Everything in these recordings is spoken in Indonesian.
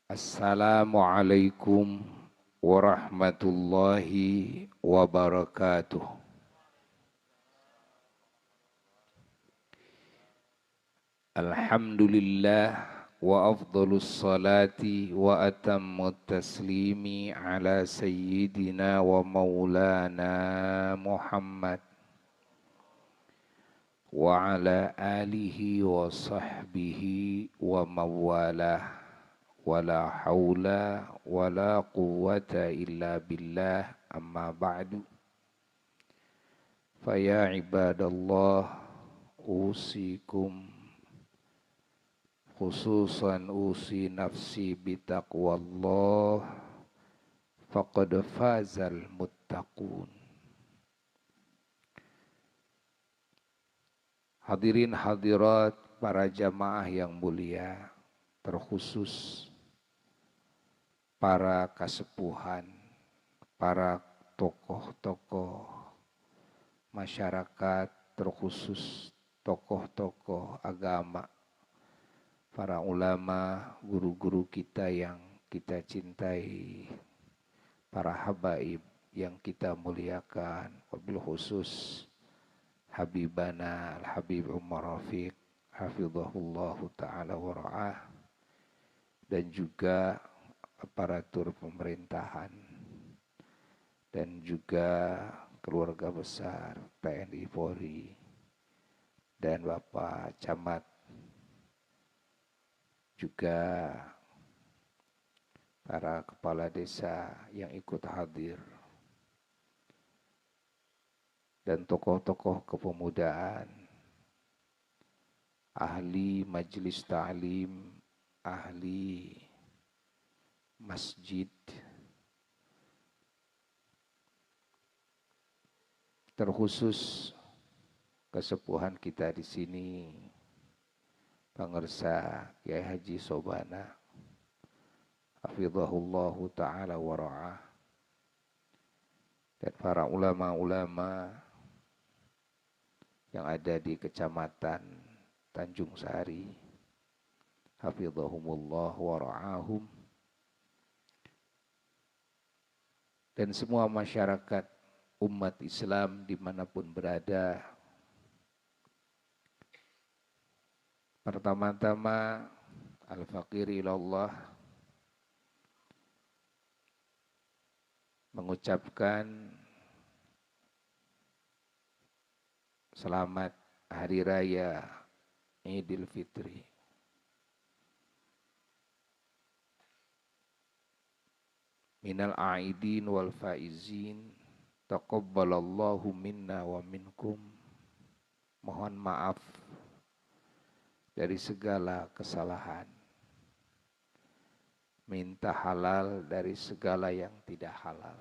Assalamualaikum warahmatullahi wabarakatuh. Alhamdulillah wa afdhalus salati wa atammut taslimi ala sayyidina wa maulana Muhammad wa ala alihi wa sahbihi wa mawalah. Wala haula wala quwwata illa billah amma ba'du. Faya ibadallah usikum khususan usi nafsi bitaqwallah faqad fazal muttaqun. Hadirin hadirat para jamaah yang mulia, terkhusus para kasepuhan, para tokoh-tokoh masyarakat, terkhusus tokoh-tokoh agama, para ulama, guru-guru kita yang kita cintai, para habaib yang kita muliakan, wabil khusus Habibana Al-Habib Umar Rafiq hafizahullahu ta'ala wara'ah, dan juga aparatur pemerintahan dan juga keluarga besar TNI Polri dan Bapak Camat, juga para kepala desa yang ikut hadir dan tokoh-tokoh kepemudaan, ahli majelis ta'lim, ahli masjid, terkhusus kesepuhan kita di sini, Pangersa Kiai Haji Sobana, hafizahullahu ta'ala wara'ah, dan para ulama-ulama yang ada di Kecamatan Tanjung Sari, hafizahumullah wara'ahum, dan semua masyarakat umat Islam dimanapun berada. Pertama-tama al-faqir ilallah mengucapkan selamat Hari Raya Idul Fitri. Minal aidin wal faizin, taqabbalallahu minna wa minkum. Mohon maaf dari segala kesalahan. Minta halal dari segala yang tidak halal.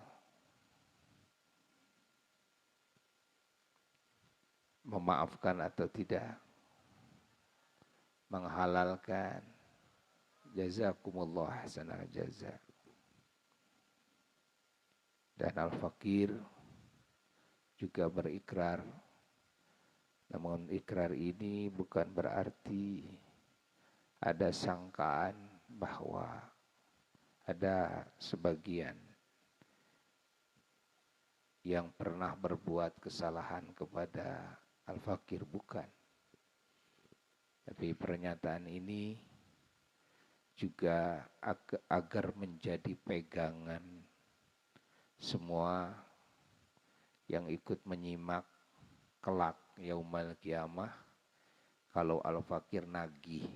Memaafkan atau tidak, menghalalkan, jazakumullah hasanal jazak. Dan al-fakir juga berikrar, namun ikrar ini bukan berarti ada sangkaan bahwa ada sebagian yang pernah berbuat kesalahan kepada al-fakir, bukan. Tapi pernyataan ini juga agar menjadi pegangan semua yang ikut menyimak kelak yaumal qiyamah, kalau al-fakir nagih,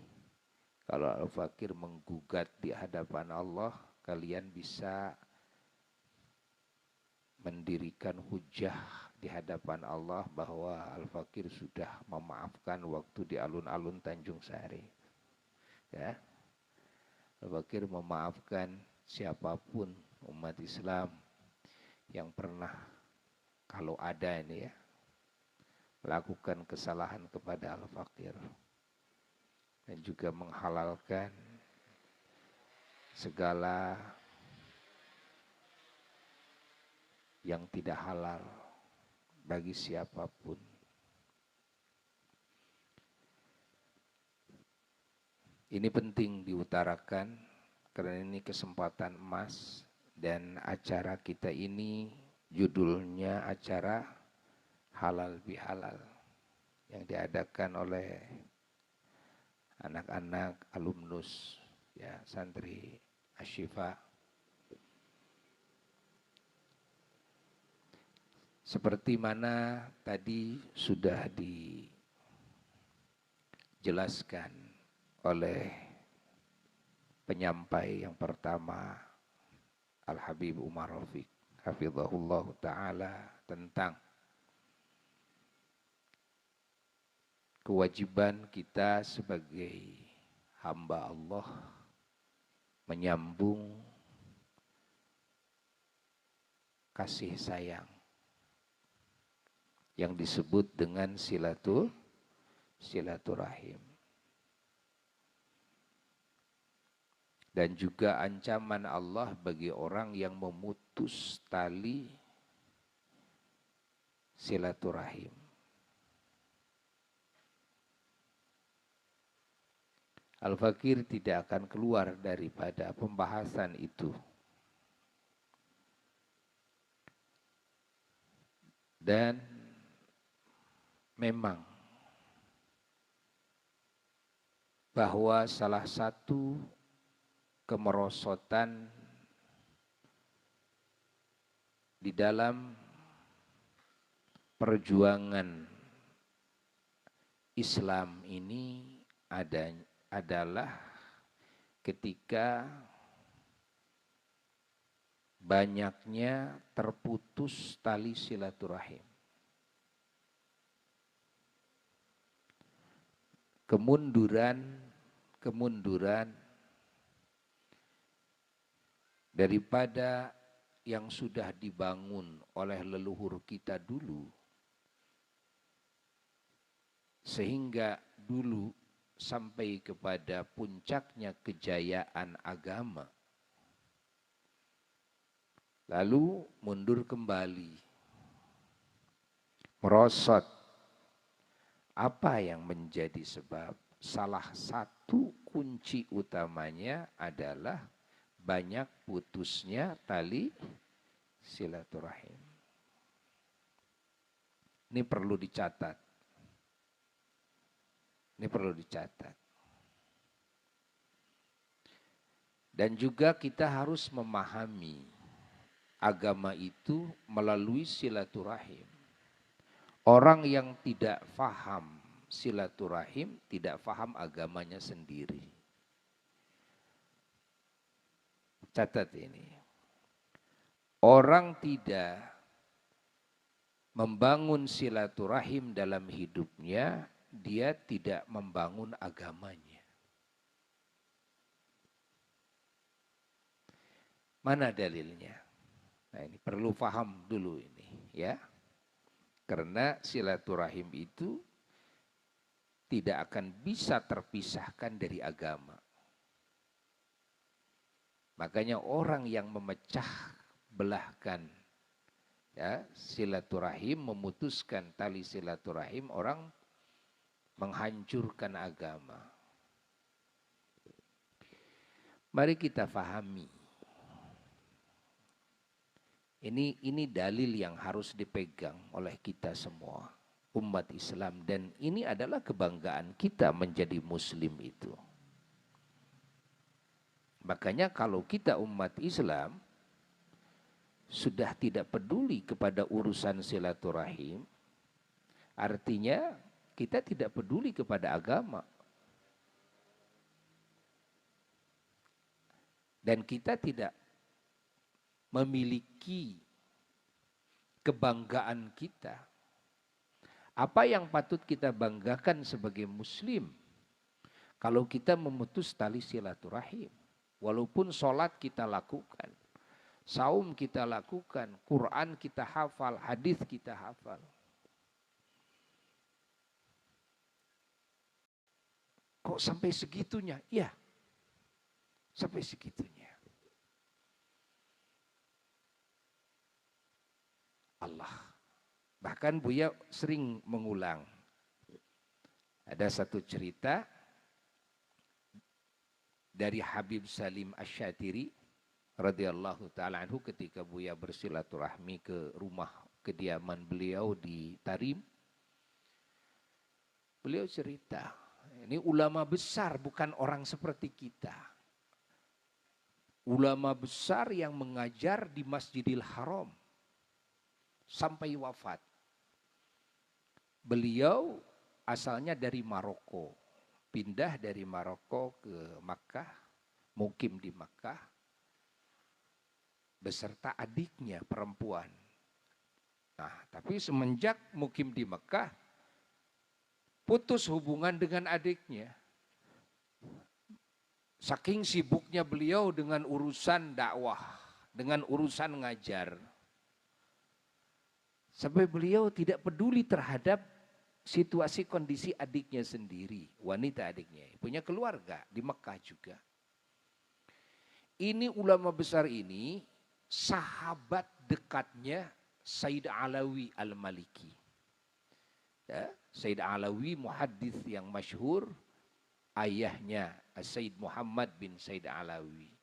kalau al-fakir menggugat di hadapan Allah, kalian bisa mendirikan hujah di hadapan Allah bahwa al-fakir sudah memaafkan waktu di alun-alun Tanjung Sari. Ya, al-fakir memaafkan siapapun umat Islam yang pernah, kalau ada ini ya, melakukan kesalahan kepada al-fakir, dan juga menghalalkan segala yang tidak halal bagi siapapun. Ini penting diutarakan karena ini kesempatan emas dan acara kita ini judulnya acara halal bihalal yang diadakan oleh anak-anak alumnus ya santri Asyifa. Seperti mana tadi sudah dijelaskan oleh penyampai yang pertama Al-Habib Umar Rafiq hafizahullah ta'ala tentang kewajiban kita sebagai hamba Allah menyambung kasih sayang yang disebut dengan silaturahim. Dan juga ancaman Allah bagi orang yang memutus tali silaturahim. Al-Fakir tidak akan keluar daripada pembahasan itu. Dan memang bahwa salah satu kemerosotan di dalam perjuangan Islam ini adalah ketika banyaknya terputus tali silaturahim. Kemunduran daripada yang sudah dibangun oleh leluhur kita dulu, sehingga dulu sampai kepada puncaknya kejayaan agama, lalu mundur kembali, merosot. Apa yang menjadi sebab? Salah satu kunci utamanya adalah banyak putusnya tali silaturahim. Ini perlu dicatat. Dan juga kita harus memahami agama itu melalui silaturahim. Orang yang tidak faham silaturahim tidak faham agamanya sendiri. Catat ini. Orang tidak membangun silaturahim dalam hidupnya, dia tidak membangun agamanya. Mana dalilnya? Nah, ini perlu paham dulu ini, ya. Karena silaturahim itu tidak akan bisa terpisahkan dari agama. Makanya orang yang memecah belahkan ya, silaturahim, memutuskan tali silaturahim, orang menghancurkan agama. Mari kita pahami. Ini dalil yang harus dipegang oleh kita semua, umat Islam. Dan ini adalah kebanggaan kita menjadi muslim itu. Makanya kalau kita umat Islam sudah tidak peduli kepada urusan silaturahim, artinya kita tidak peduli kepada agama. Dan kita tidak memiliki kebanggaan kita. Apa yang patut kita banggakan sebagai muslim? Kalau kita memutus tali silaturahim. Walaupun sholat kita lakukan, saum kita lakukan, Quran kita hafal, hadis kita hafal. Kok sampai segitunya? Iya, sampai segitunya. Allah. Bahkan Buya sering mengulang. Ada satu cerita dari Habib Salim Asy-Syatiri radhiyallahu taala anhu ketika Buya bersilaturahmi ke rumah kediaman beliau di Tarim. Beliau cerita, ini ulama besar bukan orang seperti kita. Ulama besar yang mengajar di Masjidil Haram sampai wafat. Beliau asalnya dari Maroko, pindah dari Maroko ke Makkah, mukim di Makkah, beserta adiknya perempuan. Nah, tapi semenjak mukim di Makkah, putus hubungan dengan adiknya. Saking sibuknya beliau dengan urusan dakwah, dengan urusan ngajar. Sampai beliau tidak peduli terhadap situasi kondisi adiknya sendiri, wanita adiknya. Punya keluarga di Mekah juga. Ini ulama besar ini, sahabat dekatnya Said Alawi Al-Maliki. Ya, Said Alawi muhaddits yang masyhur, ayahnya Said Muhammad bin Said Alawi.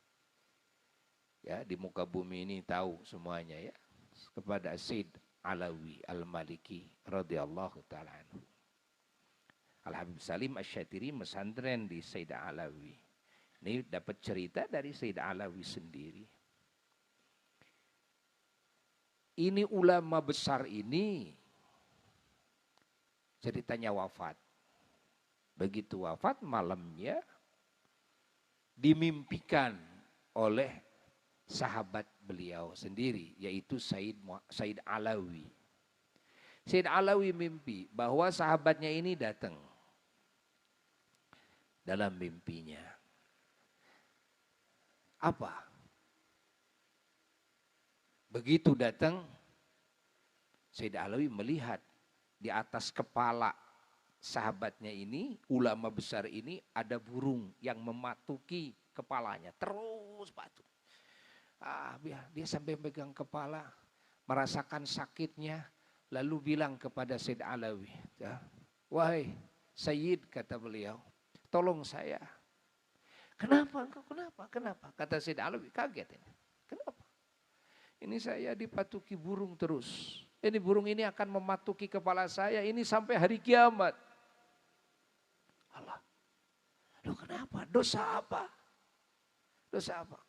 Ya, di muka bumi ini tahu semuanya ya. Kepada Said Alawi Al-Maliki radhiyallahu taala anhu. Al-Habib Salim Asy-Syatiri mesantren di Said Alawi. Ini dapat cerita dari Said Alawi sendiri. Ini ulama besar ini ceritanya wafat. Begitu wafat malamnya dimimpikan oleh sahabat beliau sendiri, yaitu Said Alawi. Said Alawi mimpi bahwa sahabatnya ini datang dalam mimpinya. Apa? Begitu datang, Said Alawi melihat di atas kepala sahabatnya ini, ulama besar ini, ada burung yang mematuki kepalanya. Terus patung. Dia sampai pegang kepala, merasakan sakitnya, lalu bilang kepada Said Alawi, ya, wahai Sayyid, kata beliau, tolong saya. Kenapa? Kenapa? Kata Said Alawi, kaget ini. Kenapa? Ini saya dipatuki burung terus. Ini burung ini akan mematuki kepala saya ini sampai hari kiamat. Allah. Loh kenapa? Dosa apa? Dosa apa?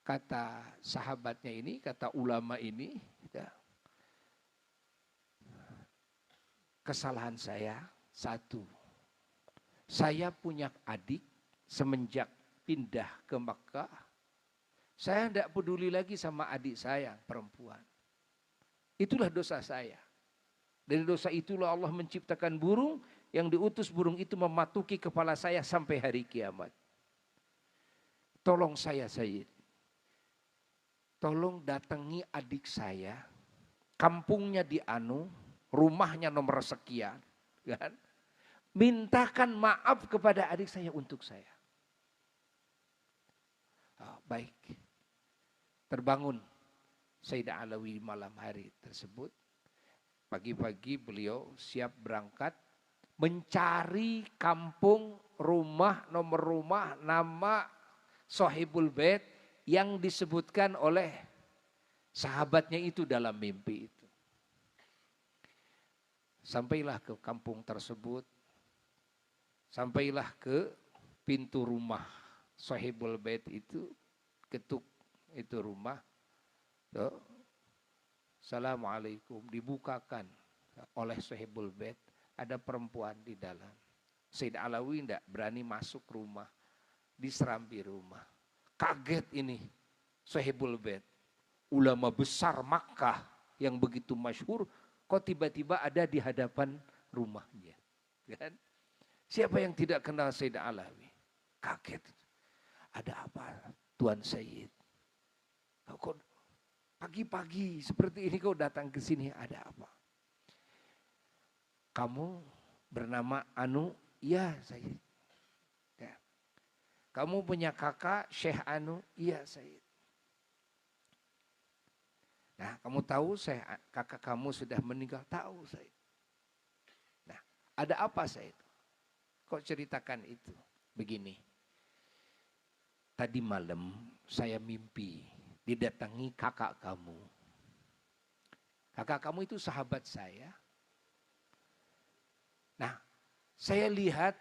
Kata sahabatnya ini, kata ulama ini, ya, kesalahan saya satu. Saya punya adik semenjak pindah ke Makkah. Saya tidak peduli lagi sama adik saya perempuan. Itulah dosa saya. Dari dosa itulah Allah menciptakan burung yang diutus burung itu mematuki kepala saya sampai hari kiamat. Tolong saya Sayyid. Tolong datangi adik saya. Kampungnya di Anu, rumahnya nomor sekian. Kan? Mintakan maaf kepada adik saya untuk saya. Oh, baik. Terbangun Sayyidah Alawi malam hari tersebut. Pagi-pagi beliau siap berangkat mencari kampung, rumah, nomor rumah, nama Sohibul Bait yang disebutkan oleh sahabatnya itu dalam mimpi itu. Sampailah ke kampung tersebut, sampailah ke pintu rumah Sohibul Bait itu, ketuk itu rumah. Assalamualaikum, dibukakan oleh Sohibul Bait, ada perempuan di dalam. Said Alawi tidak berani masuk rumah, diserambi rumah. Kaget ini Sohibul Bait, ulama besar Makkah yang begitu masyhur, kok tiba-tiba ada di hadapan rumahnya. Kan? Siapa yang tidak kenal Said Alawi? Kaget. Ada apa Tuan Sayyid? Kok pagi-pagi seperti ini kau datang ke sini, ada apa? Kamu bernama Anu? Iya Sayyid. Ya. Kamu punya kakak Syekh Anu? Iya Sayyid. Nah, kamu tahu kakak kamu sudah meninggal? Tahu Sayyid. Nah, ada apa Sayyid? Kok ceritakan itu? begini. Tadi malam saya mimpi didatangi kakak kamu. Kakak kamu itu sahabat saya. Nah, saya lihat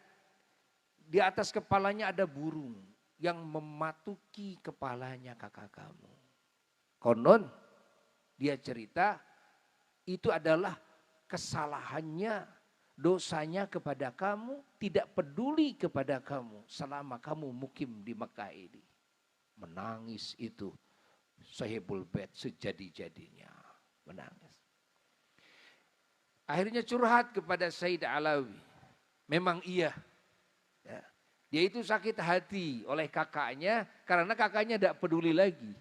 di atas kepalanya ada burung yang mematuki kepalanya kakak kamu. Konon dia cerita itu adalah kesalahannya, dosanya kepada kamu, tidak peduli kepada kamu selama kamu mukim di Mekah ini. Menangis itu Sahibul Bait sejadi-jadinya, menangis. Akhirnya curhat kepada Said Alawi. Memang iya. Ya. Dia itu sakit hati oleh kakaknya karena kakaknya tidak peduli lagi.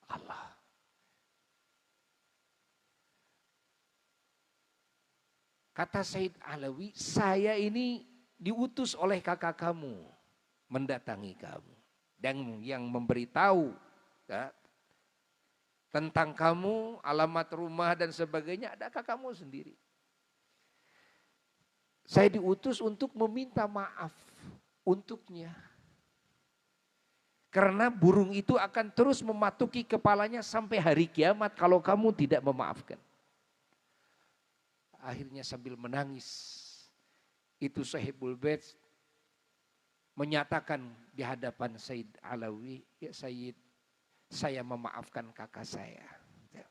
Allah. Kata Said Alawi, saya ini diutus oleh kakak kamu mendatangi kamu. Dan yang memberitahu ya, tentang kamu, alamat rumah dan sebagainya, ada kakakmu sendiri. Saya diutus untuk meminta maaf untuknya. Karena burung itu akan terus mematuki kepalanya sampai hari kiamat kalau kamu tidak memaafkan. Akhirnya sambil menangis, itu Sahibul Bait menyatakan di hadapan Said Alawi, ya Sayyid, saya memaafkan kakak saya. Ya,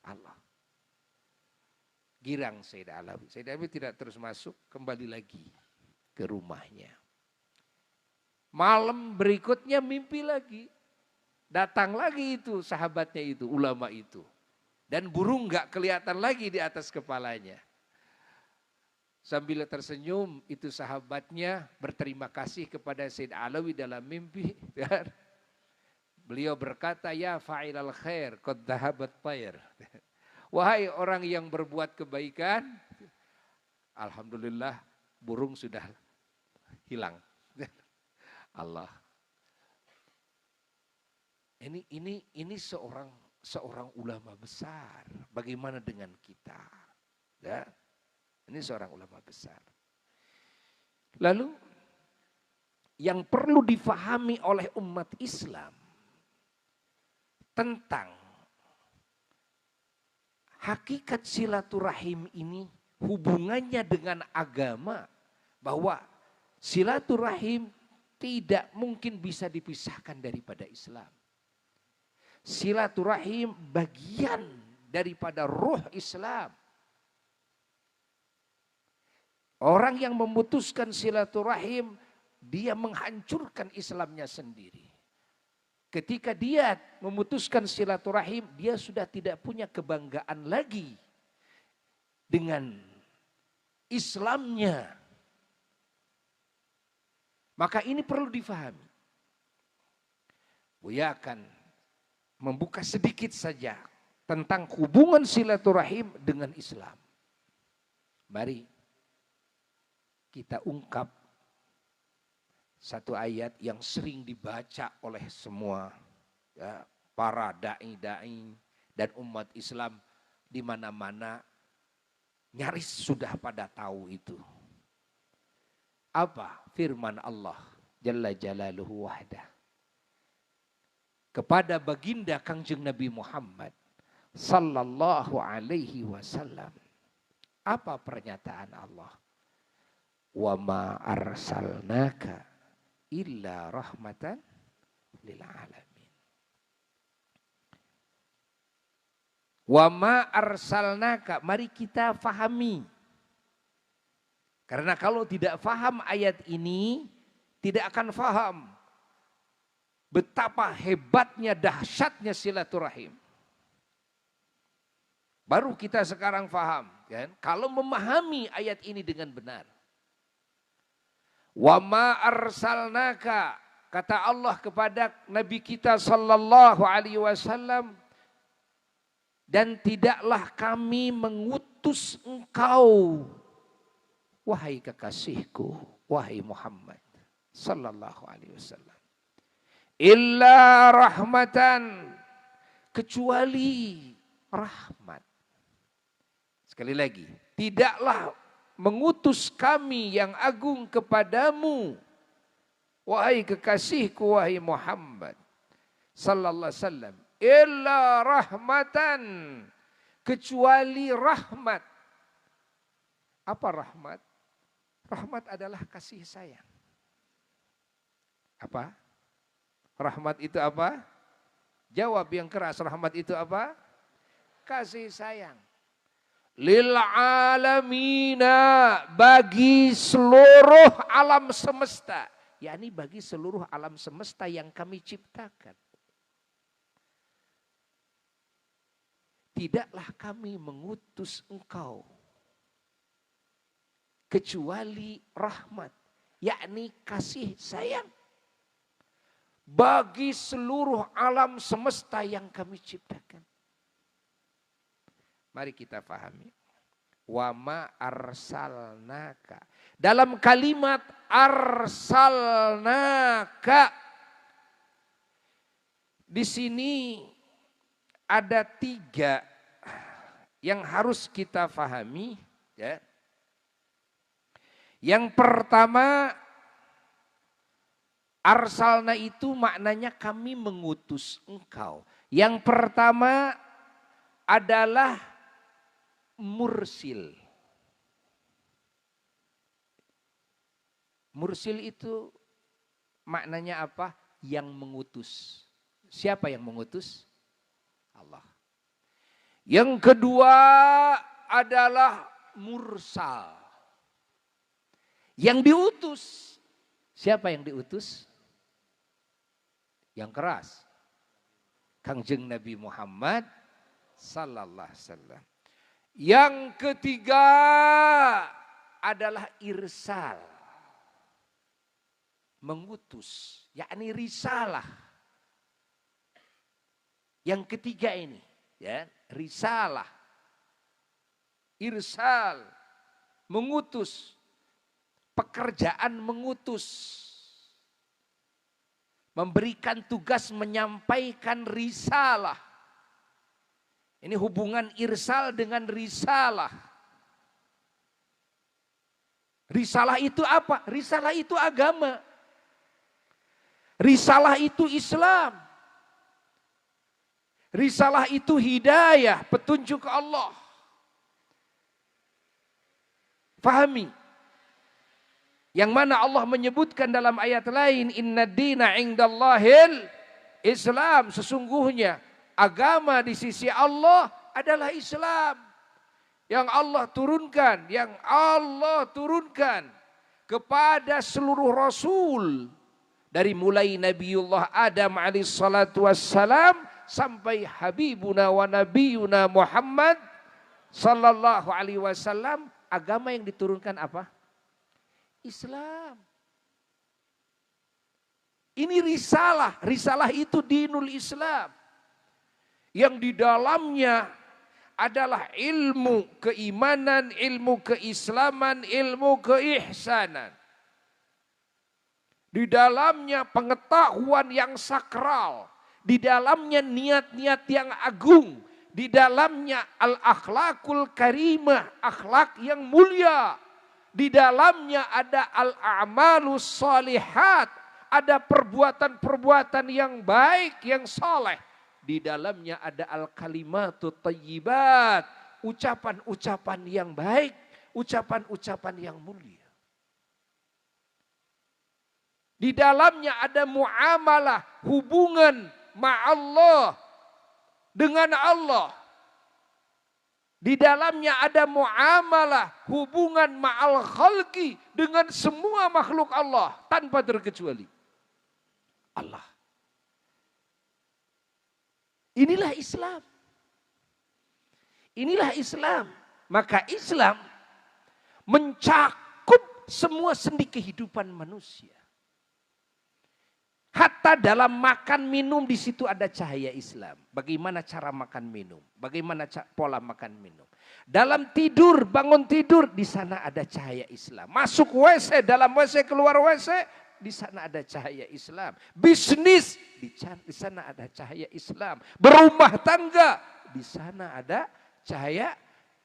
Allah. Girang Said Alawi. Said Alawi tidak terus masuk, kembali lagi ke rumahnya. Malam berikutnya mimpi lagi. Datang lagi itu sahabatnya itu, ulama itu. Dan burung gak kelihatan lagi di atas kepalanya. Sambil tersenyum itu sahabatnya berterima kasih kepada Said Alawi dalam mimpi. Beliau berkata, ya fa'ilal khair, qad dhahabat tayr. Wahai orang yang berbuat kebaikan, alhamdulillah burung sudah hilang. Allah. Ini seorang ulama besar. Bagaimana dengan kita? Ya. Ini seorang ulama besar. Lalu yang perlu difahami oleh umat Islam tentang hakikat silaturahim ini, hubungannya dengan agama, bahwa silaturahim tidak mungkin bisa dipisahkan daripada Islam. Silaturahim bagian daripada ruh Islam. Orang yang memutuskan silaturahim, dia menghancurkan Islamnya sendiri. Ketika dia memutuskan silaturahim, dia sudah tidak punya kebanggaan lagi dengan Islamnya. Maka ini perlu difahami. Buya akan membuka sedikit saja tentang hubungan silaturahim dengan Islam. Mari kita ungkap satu ayat yang sering dibaca oleh semua ya, para dai-dai dan umat Islam di mana-mana nyaris sudah pada tahu itu. Apa firman Allah Jalla Jalaluhu Wahdah kepada baginda Kangjeng Nabi Muhammad sallallahu alaihi wasallam? Apa pernyataan Allah? Wa ma arsalnaka illa rahmatan lil alamin. Wa ma arsalnaka, mari kita fahami. Karena kalau tidak faham ayat ini, tidak akan faham betapa hebatnya, dahsyatnya silaturahim. Baru kita sekarang faham, kan? Kalau memahami ayat ini dengan benar. Wa ma arsalnaka, kata Allah kepada Nabi kita sallallahu alaihi wasallam, dan tidaklah kami mengutus engkau, wahai kekasihku, wahai Muhammad sallallahu alaihi wasallam, illa rahmatan, kecuali rahmat. Sekali lagi, tidaklah mengutus kami yang agung kepadamu, wahai kekasihku, wahai Muhammad sallallahu alaihi wasallam, illa rahmatan, kecuali rahmat. Apa rahmat? Rahmat adalah kasih sayang. Apa? Rahmat itu apa? Jawab yang keras, rahmat itu apa? Kasih sayang. Lil alamina, bagi seluruh alam semesta. Yakni bagi seluruh alam semesta yang kami ciptakan. Tidaklah kami mengutus engkau kecuali rahmat, yakni kasih sayang bagi seluruh alam semesta yang kami ciptakan. Mari kita pahami. Wa ma arsalnaka. Dalam kalimat arsalnaka, di sini ada 3 yang harus kita pahami. Ya. Yang pertama, arsalna itu maknanya kami mengutus engkau. Yang pertama adalah mursil. Mursil itu maknanya apa? Yang mengutus. Siapa yang mengutus? Allah. Yang kedua adalah mursal. Yang diutus. Siapa yang diutus? Yang keras. Kangjeng Nabi Muhammad sallallahu alaihi wasallam. Yang ketiga adalah irsal. Mengutus, yakni risalah. Yang ketiga ini, ya, risalah. Irsal, mengutus. Pekerjaan mengutus. Memberikan tugas menyampaikan risalah. Ini hubungan irsal dengan risalah. Risalah itu apa? Risalah itu agama. Risalah itu Islam. Risalah itu hidayah, petunjuk Allah. Fahami. Yang mana Allah menyebutkan dalam ayat lain, inna dina indallahil Islam. Sesungguhnya agama di sisi Allah adalah Islam. Yang Allah turunkan kepada seluruh Rasul. Dari mulai Nabiullah Adam alaihissalatu wassalam sampai Habibuna wa Nabiyuna Muhammad sallallahu alaihi wasallam. Agama yang diturunkan apa? Islam. Ini risalah. Risalah itu dinul Islam. Yang di dalamnya adalah ilmu keimanan, ilmu keislaman, ilmu keihsanan. Di dalamnya pengetahuan yang sakral. Di dalamnya niat-niat yang agung. Di dalamnya al-akhlakul karimah, akhlak yang mulia. Di dalamnya ada al-a'malus shalihat, ada perbuatan-perbuatan yang baik, yang saleh. Di dalamnya ada al-kalimatut thayyibat, ucapan-ucapan yang baik, ucapan-ucapan yang mulia. Di dalamnya ada muamalah, hubungan ma'allah, dengan Allah. Di dalamnya ada muamalah, hubungan ma'al khalqi, dengan semua makhluk Allah, tanpa terkecuali Allah. Inilah Islam. Inilah Islam. Maka Islam mencakup semua sendi kehidupan manusia. Hatta dalam makan minum di situ ada cahaya Islam. Bagaimana cara makan minum? Bagaimana pola makan minum? Dalam tidur, bangun tidur, di sana ada cahaya Islam. Masuk WC, dalam WC, keluar WC, di sana ada cahaya Islam. Bisnis, di sana ada cahaya Islam. Berumah tangga, di sana ada cahaya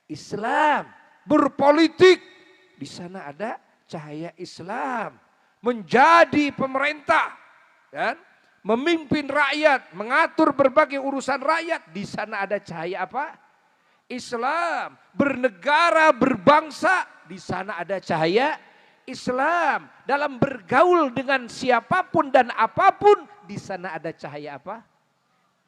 Islam. Berpolitik, di sana ada cahaya Islam. Menjadi pemerintah, kan? Memimpin rakyat, mengatur berbagai urusan rakyat, di sana ada cahaya apa? Islam. Bernegara, berbangsa, di sana ada cahaya Islam. Dalam bergaul dengan siapapun dan apapun, di sana ada cahaya apa?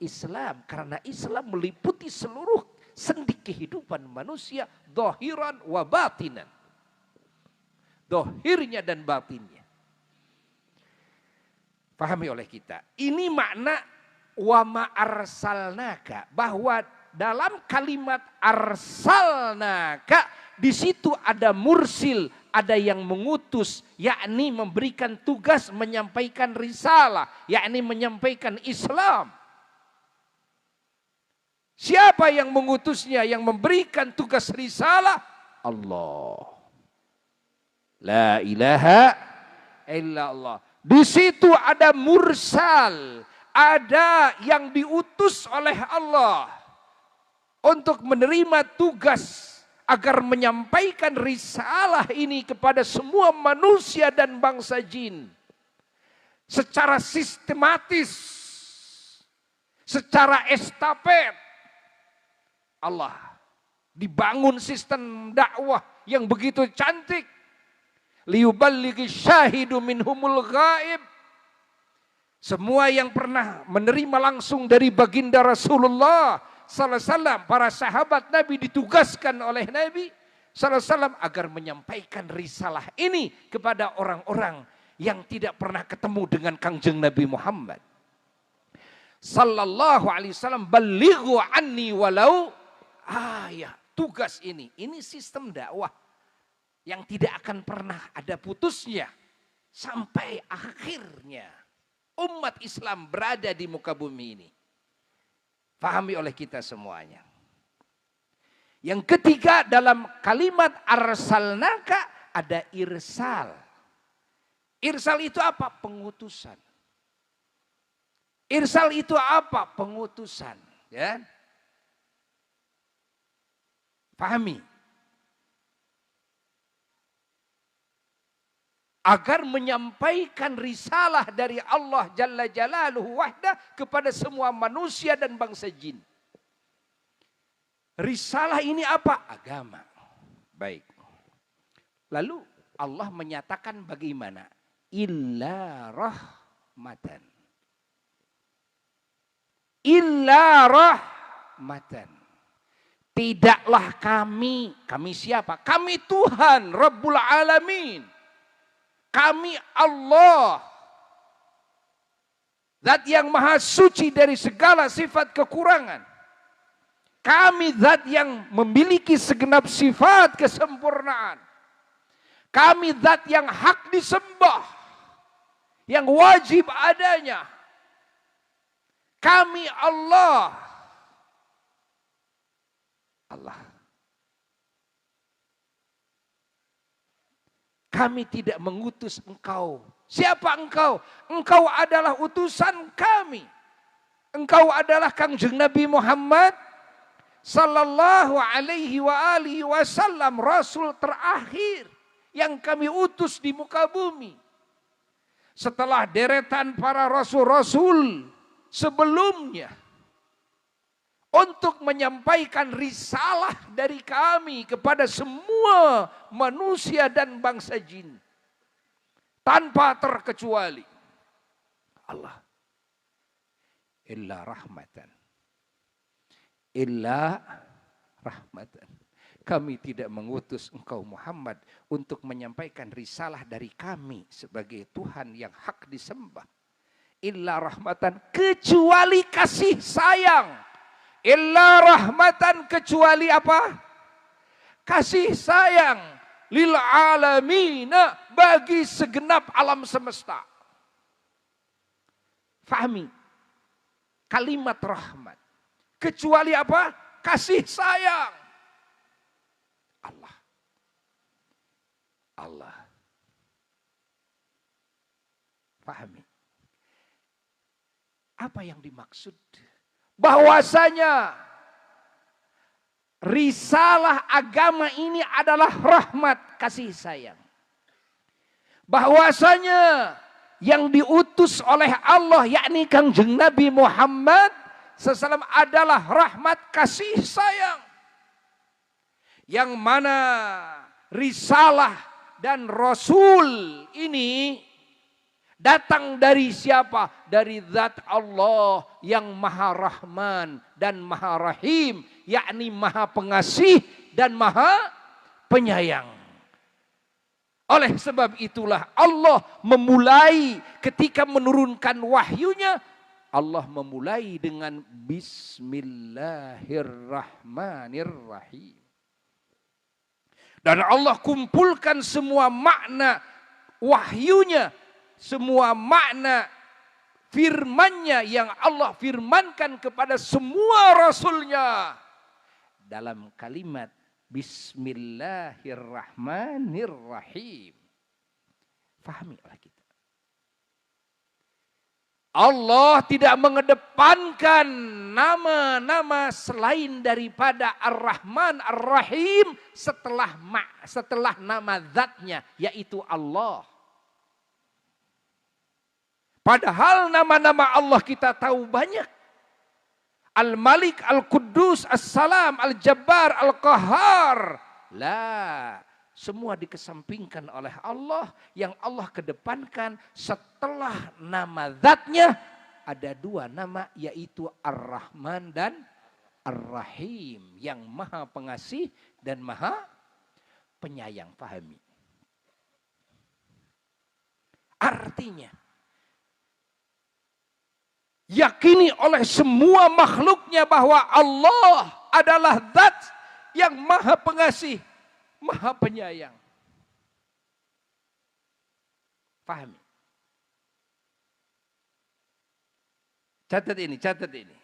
Islam. Karena Islam meliputi seluruh sendi kehidupan manusia, dohiran wa batinan. Dohirnya dan batinnya. Pahami oleh kita. Ini makna wa ma arsalnaka, bahwa dalam kalimat arsalnaka di situ ada mursil, ada yang mengutus, yakni memberikan tugas menyampaikan risalah, yakni menyampaikan Islam. Siapa yang mengutusnya, yang memberikan tugas risalah? Allah. La ilaha illallah. Di situ ada mursal, ada yang diutus oleh Allah untuk menerima tugas agar menyampaikan risalah ini kepada semua manusia dan bangsa jin. Secara sistematis, secara estafet, Allah dibangun sistem dakwah yang begitu cantik. Liyuballighi syahidu minhumul ghaib. Semua yang pernah menerima langsung dari baginda Rasulullah sallallahu alaihi wasallam, para sahabat Nabi ditugaskan oleh Nabi sallallahu alaihi wasallam agar menyampaikan risalah ini kepada orang-orang yang tidak pernah ketemu dengan Kangjeng Nabi Muhammad sallallahu alaihi wasallam. Balighu anni walau ayah. Tugas ini sistem dakwah yang tidak akan pernah ada putusnya sampai akhirnya umat Islam berada di muka bumi ini. Pahami oleh kita semuanya. Yang ketiga, dalam kalimat arsalnaka ada irsal. Irsal itu apa? Pengutusan. Irsal itu apa? Pengutusan. Ya. Pahami. Agar menyampaikan risalah dari Allah Jalla Jalaluhu wahdah kepada semua manusia dan bangsa jin. Risalah ini apa? Agama. Baik. Lalu Allah menyatakan bagaimana? Illa rahmatan. Illa rahmatan. Tidaklah kami siapa? Kami Tuhan Rabbul Alamin. Kami Allah, Zat yang maha suci dari segala sifat kekurangan. Kami Zat yang memiliki segenap sifat kesempurnaan. Kami Zat yang hak disembah, yang wajib adanya. Kami Allah. Kami tidak mengutus engkau. Siapa engkau? Engkau adalah utusan kami. Engkau adalah Kangjeng Nabi Muhammad sallallahu alaihi wa alihi wasallam, rasul terakhir yang kami utus di muka bumi. Setelah deretan para rasul-rasul sebelumnya, untuk menyampaikan risalah dari kami kepada semua manusia dan bangsa jin. Tanpa terkecuali. Allah. Illa rahmatan. Illa rahmatan. Kami tidak mengutus engkau Muhammad untuk menyampaikan risalah dari kami sebagai Tuhan yang hak disembah. Illa rahmatan, kecuali kasih sayang. Illa rahmatan, kecuali apa? Kasih sayang lil alamina, bagi segenap alam semesta. Fahami kalimat rahmat, kecuali apa? Kasih sayang. Allah. Fahami apa yang dimaksud? Bahwasanya risalah agama ini adalah rahmat kasih sayang. Bahwasanya yang diutus oleh Allah yakni Kangjeng Nabi Muhammad SAW adalah rahmat kasih sayang. Yang mana risalah dan rasul ini datang dari siapa? Dari zat Allah yang maha rahman dan maha rahim, yakni maha pengasih dan maha penyayang. Oleh sebab itulah Allah memulai ketika menurunkan wahyunya, Allah memulai dengan Bismillahirrahmanirrahim. Dan Allah kumpulkan semua makna wahyunya, semua makna firman-Nya yang Allah firmankan kepada semua rasulnya dalam kalimat Bismillahirrahmanirrahim. Fahami oleh kita. Allah tidak mengedepankan nama-nama selain daripada Ar-Rahman, Ar-Rahim setelah nama zatnya, yaitu Allah. Padahal nama-nama Allah kita tahu banyak. Al-Malik, Al-Quddus, As-Salam, Al-Jabbar, Al-Qahar. Lah, semua dikesampingkan oleh Allah. Yang Allah kedepankan setelah nama zatnya ada dua nama, yaitu Ar-Rahman dan Ar-Rahim, yang maha pengasih dan maha penyayang. Pahami. Artinya yakini oleh semua makhluknya bahwa Allah adalah zat yang maha pengasih, maha penyayang. Pahami. Catat ini, catat ini.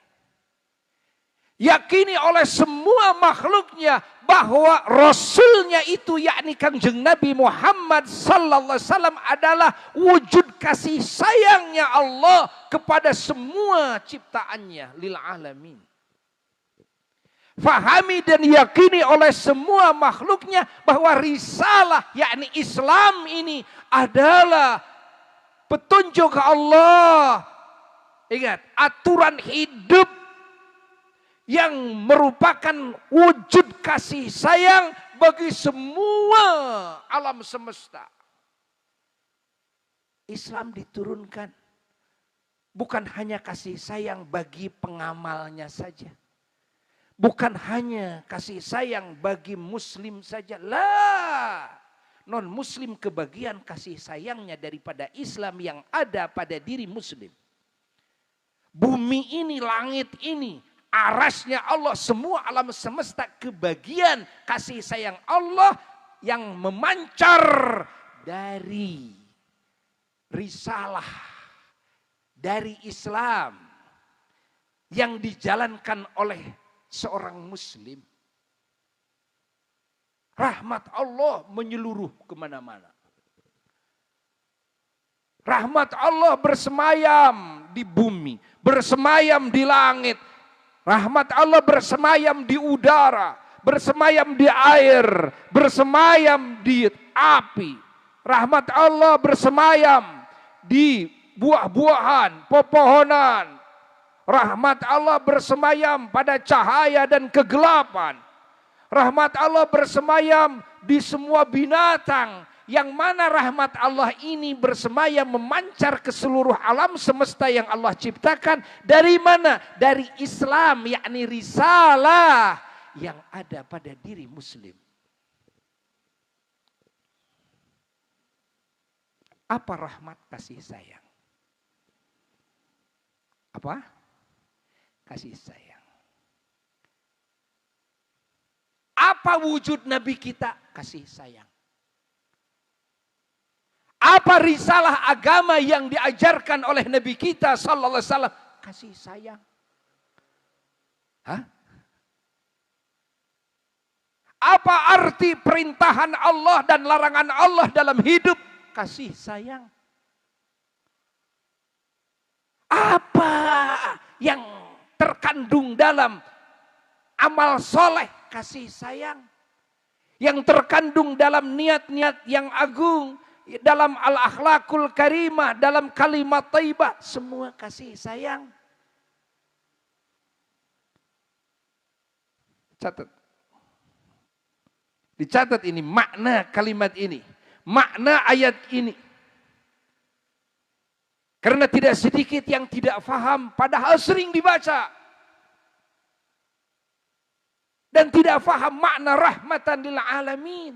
Yakini oleh semua makhluknya bahwa Rasulnya itu yakni Kangjeng Nabi Muhammad sallallahu alaihi wasallam adalah wujud kasih sayangnya Allah kepada semua ciptaannya lil alamin. Fahami dan yakini oleh semua makhluknya bahwa risalah yakni Islam ini adalah petunjuk Allah. Ingat, aturan hidup yang merupakan wujud kasih sayang bagi semua alam semesta. Islam diturunkan bukan hanya kasih sayang bagi pengamalnya saja. Bukan hanya kasih sayang bagi muslim saja. Lah, non muslim kebagian kasih sayangnya daripada Islam yang ada pada diri muslim. Bumi ini, langit ini, arasnya Allah, semua alam semesta kebagian kasih sayang Allah yang memancar dari risalah, dari Islam yang dijalankan oleh seorang muslim. Rahmat Allah menyeluruh kemana-mana. Rahmat Allah bersemayam di bumi, bersemayam di langit. Rahmat Allah bersemayam di udara, bersemayam di air, bersemayam di api. Rahmat Allah bersemayam di buah-buahan, pepohonan. Rahmat Allah bersemayam pada cahaya dan kegelapan. Rahmat Allah bersemayam di semua binatang. Yang mana rahmat Allah ini bersemayam memancar ke seluruh alam semesta yang Allah ciptakan. Dari mana? Dari Islam, yakni risalah yang ada pada diri muslim. Apa rahmat kasih sayang? Apa? Kasih sayang. Apa wujud Nabi kita? Kasih sayang. Apa risalah agama yang diajarkan oleh Nabi kita sallallahu alaihi wasallam? Kasih sayang. Hah? Apa arti perintahan Allah dan larangan Allah dalam hidup? Kasih sayang. Apa yang terkandung dalam amal soleh kasih sayang yang terkandung dalam niat-niat yang agung, dalam al-akhlakul karimah, dalam kalimat thayyibah, semua kasih sayang. Catat. Dicatat ini makna kalimat ini, makna ayat ini. Karena tidak sedikit yang tidak faham, padahal sering dibaca. Dan tidak faham makna rahmatan lil alamin.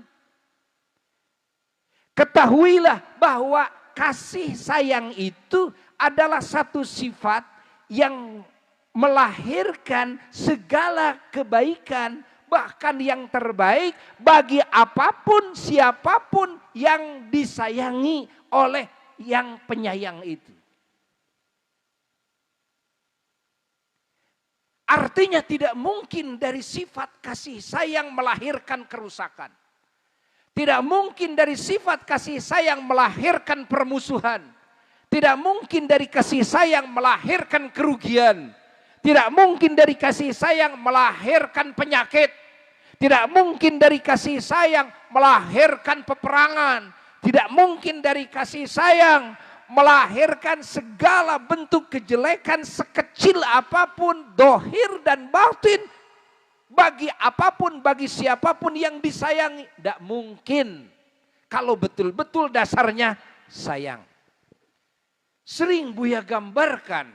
Ketahuilah bahwa kasih sayang itu adalah satu sifat yang melahirkan segala kebaikan, bahkan yang terbaik bagi apapun siapapun yang disayangi oleh yang penyayang itu. Artinya tidak mungkin dari sifat kasih sayang melahirkan kerusakan. Tidak mungkin dari sifat kasih sayang melahirkan permusuhan. Tidak mungkin dari kasih sayang melahirkan kerugian. Tidak mungkin dari kasih sayang melahirkan penyakit. Tidak mungkin dari kasih sayang melahirkan peperangan. Tidak mungkin dari kasih sayang melahirkan segala bentuk kejelekan sekecil apapun, dohir dan batin, bagi apapun, bagi siapapun yang disayangi. Tidak mungkin kalau betul-betul dasarnya sayang. Sering Buya gambarkan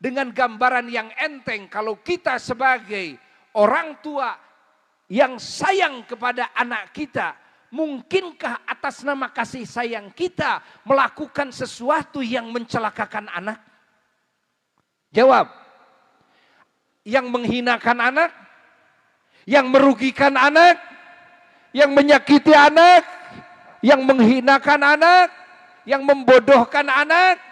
dengan gambaran yang enteng, kalau kita sebagai orang tua yang sayang kepada anak kita, mungkinkah atas nama kasih sayang kita melakukan sesuatu yang mencelakakan anak? Jawab. Yang menghinakan anak, yang merugikan anak, yang menyakiti anak, yang menghinakan anak, yang membodohkan anak.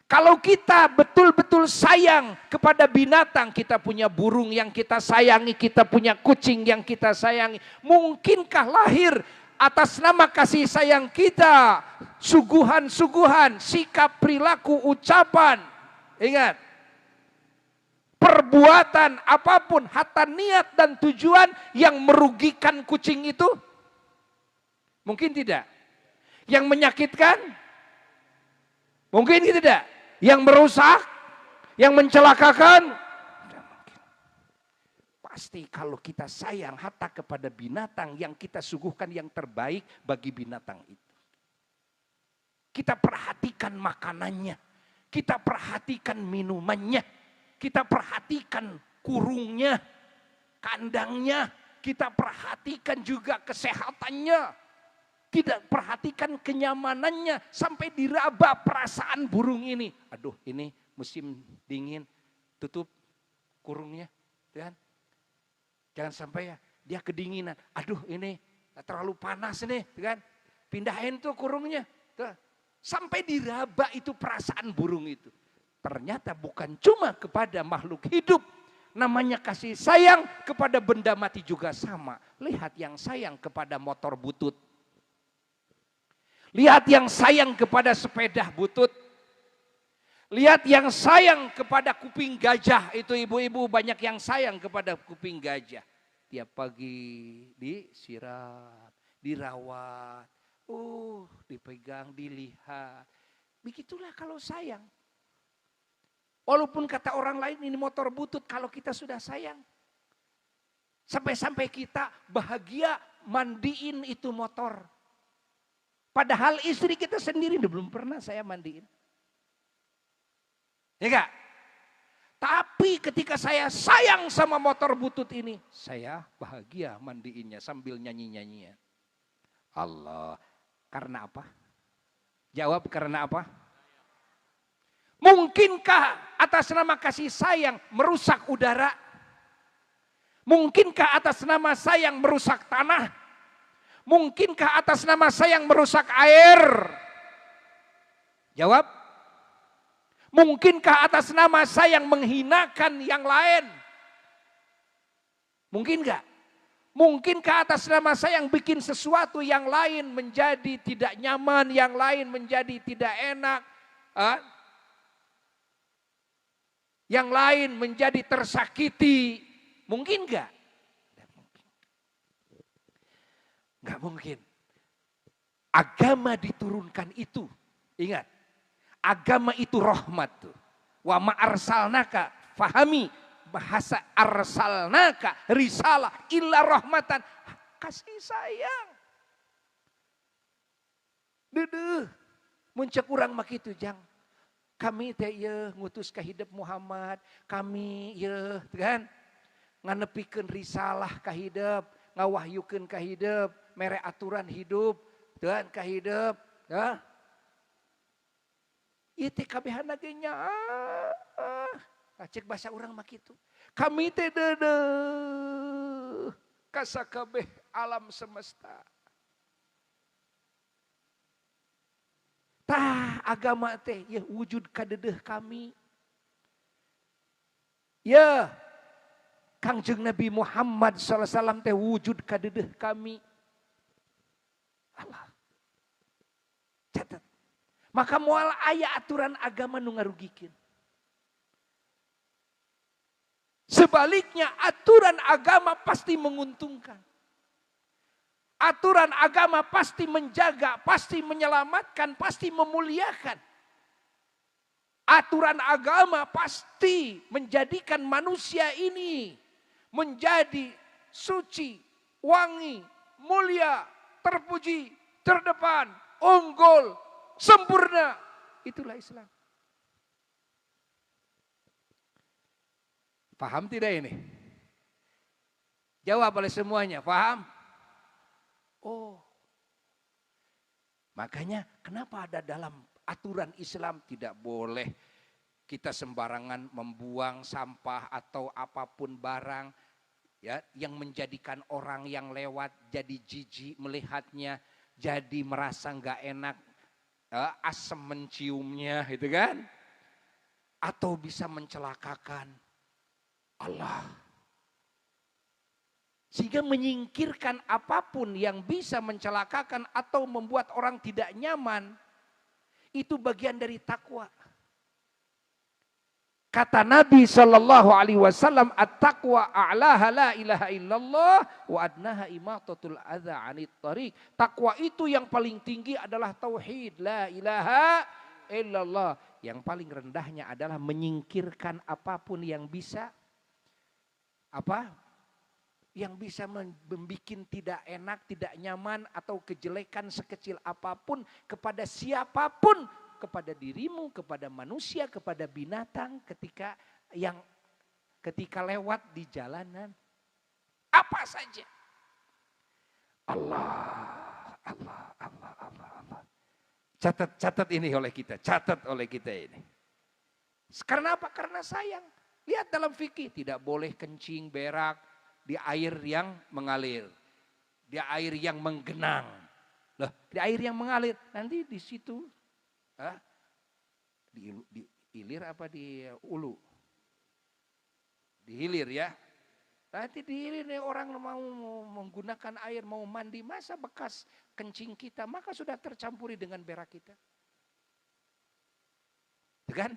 Kalau kita betul-betul sayang kepada binatang, kita punya burung yang kita sayangi, kita punya kucing yang kita sayangi, mungkinkah lahir atas nama kasih sayang kita suguhan-suguhan, sikap, perilaku, ucapan, ingat, perbuatan apapun, hatta niat dan tujuan yang merugikan kucing itu? Mungkin tidak. Yang menyakitkan? Mungkin tidak. Yang merusak, yang mencelakakan, tidak mungkin. Pasti kalau kita sayang hatta kepada binatang, yang kita suguhkan yang terbaik bagi binatang itu. Kita perhatikan makanannya, kita perhatikan minumannya, kita perhatikan kurungnya, kandangnya, kita perhatikan juga kesehatannya. Tidak perhatikan kenyamanannya, sampai diraba perasaan burung ini. Aduh, ini musim dingin, tutup kurungnya, kan? Jangan sampai ya dia kedinginan. Aduh, ini terlalu panas nih, kan? Pindahin tuh kurungnya. Tuh. Sampai diraba itu perasaan burung itu. Ternyata bukan cuma kepada makhluk hidup, namanya kasih sayang kepada benda mati juga sama. Lihat yang sayang kepada motor butut. Lihat yang sayang kepada sepeda butut. Lihat yang sayang kepada kuping gajah. Itu ibu-ibu banyak yang sayang kepada kuping gajah. Tiap pagi disiram, dirawat. Dipegang, dilihat. Begitulah kalau sayang. Walaupun kata orang lain ini motor butut, kalau kita sudah sayang. Sampai-sampai kita bahagia mandiin itu motor. Padahal istri kita sendiri belum pernah saya mandiin. Ya enggak? Tapi ketika saya sayang sama motor butut ini, saya bahagia mandiinnya sambil nyanyi-nyanyian. Allah, karena apa? Jawab, karena apa? Mungkinkah atas nama kasih sayang merusak udara? Mungkinkah atas nama sayang merusak tanah? Mungkinkah atas nama sayang merusak air? Jawab. Mungkinkah atas nama sayang menghinakan yang lain? Mungkin enggak? Mungkinkah atas nama sayang bikin sesuatu yang lain menjadi tidak nyaman, yang lain menjadi tidak enak? Yang lain menjadi tersakiti. Mungkin enggak? Enggak mungkin. Agama diturunkan itu. Ingat. Agama itu rahmat tuh. Wa ma arsalnaka, fahami bahasa arsalnaka, risalah illa rahmatan. Kasih sayang. Dedeh. Muncak urang mak itu jang. Kami teh ye ngutus ka hidup Muhammad. Kami ye kan nganepikeun risalah ka hidup, ngawahyukeun ka hidup, mere aturan hidup dan ka hidup, ya. Ieu teh kabehana ge nya. Cek bahasa urang mah kitu. Kami teh deudeuh ka sakabeh alam semesta. Tah agama teh ya wujud kadedeh kami. Ya Kangjeng Nabi Muhammad SAW teh wujud kadedeh kami. Allah. Catat. Maka moal aya aturan agama nu ngarugikeun. Sebaliknya aturan agama pasti menguntungkan. Aturan agama pasti menjaga, pasti menyelamatkan, pasti memuliakan. Aturan agama pasti menjadikan manusia ini menjadi suci, wangi, mulia, terpuji, terdepan, unggul, sempurna. Itulah Islam. Paham tidak ini? Jawab oleh semuanya, paham? Oh, makanya kenapa ada dalam aturan Islam tidak boleh kita sembarangan membuang sampah atau apapun barang ya yang menjadikan orang yang lewat jadi jijik melihatnya, jadi merasa nggak enak, asam menciumnya, gitu kan? Atau bisa mencelakakan Allah. Sehingga menyingkirkan apapun yang bisa mencelakakan atau membuat orang tidak nyaman. Itu bagian dari takwa. Kata Nabi SAW, at-taqwa a'laha la ilaha illallah wa adnaha imatatul adza 'anit thariq. Takwa itu yang paling tinggi adalah tauhid, la ilaha illallah. Yang paling rendahnya adalah menyingkirkan apapun yang bisa yang bisa membuat tidak enak, tidak nyaman atau kejelekan sekecil apapun kepada siapapun, kepada dirimu, kepada manusia, kepada binatang ketika lewat di jalanan. Apa saja. Allah. Catat ini oleh kita, catat oleh kita ini. Karena apa? Karena sayang. Lihat dalam fikih tidak boleh kencing, berak di air yang mengalir, di air yang menggenang. Loh, di air yang mengalir, nanti di situ, di hilir apa di ulu? Di hilir ya. Nanti di hilir nih orang mau menggunakan air, mau mandi, masa bekas kencing kita, maka sudah tercampuri dengan berak kita. Kan?